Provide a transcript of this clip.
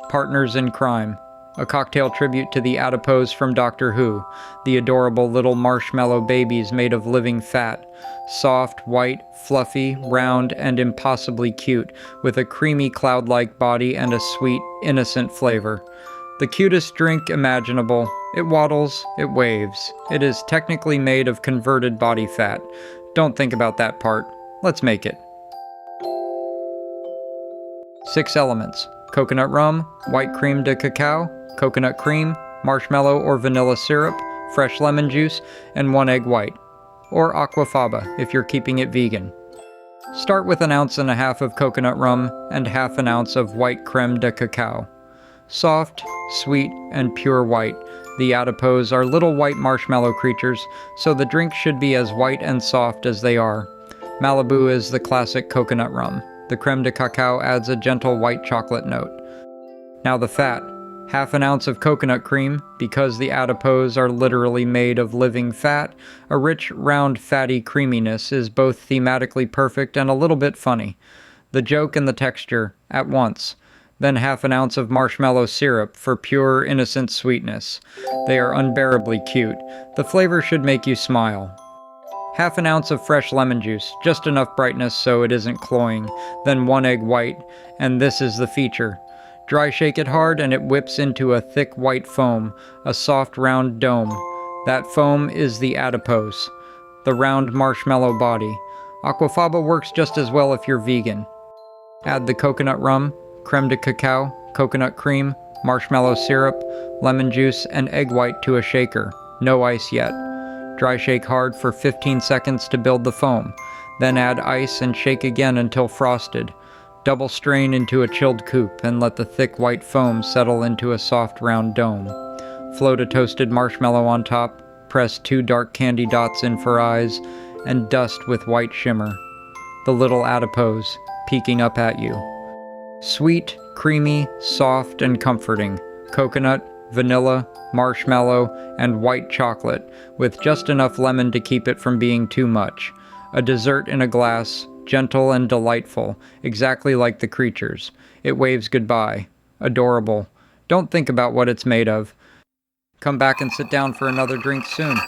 Partners in Crime, a cocktail tribute to the Adipose from Doctor Who, the adorable little marshmallow babies made of living fat, soft, white, fluffy, round, and impossibly cute, with a creamy cloud-like body and a sweet, innocent flavor. The cutest drink imaginable. It waddles, it waves. It is technically made of converted body fat. Don't think about that part. Let's make it. 6 elements: coconut rum, white crème de cacao, coconut cream, marshmallow or vanilla syrup, fresh lemon juice, and 1 egg white. Or aquafaba if you're keeping it vegan. Start with 1.5 ounces of coconut rum and 1/2 ounce of white crème de cacao. Soft, sweet, and pure white, the Adipose are little white marshmallow creatures, so the drink should be as white and soft as they are. Malibu is the classic coconut rum. The crème de cacao adds a gentle white chocolate note. Now the fat. 1/2 ounce of coconut cream, because the Adipose are literally made of living fat. A rich, round, fatty creaminess is both thematically perfect and a little bit funny. The joke and the texture, at once. Then 1/2 ounce of marshmallow syrup for pure, innocent sweetness. They are unbearably cute. The flavor should make you smile. 1/2 ounce of fresh lemon juice, just enough brightness so it isn't cloying. Then 1 egg white, and this is the feature. Dry shake it hard and it whips into a thick white foam, a soft round dome. That foam is the Adipose, the round marshmallow body. Aquafaba works just as well if you're vegan. Add the coconut rum, crème de cacao, coconut cream, marshmallow syrup, lemon juice, and egg white to a shaker. No ice yet. Dry shake hard for 15 seconds to build the foam. Then add ice and shake again until frosted. Double strain into a chilled coupe and let the thick white foam settle into a soft round dome. Float a toasted marshmallow on top, press 2 dark candy dots in for eyes, and dust with white shimmer. The little Adipose, peeking up at you. Sweet, creamy, soft, and comforting. Coconut, vanilla, marshmallow, and white chocolate, with just enough lemon to keep it from being too much. A dessert in a glass, gentle and delightful, exactly like the creatures. It waves goodbye. Adorable. Don't think about what it's made of. Come back and sit down for another drink soon.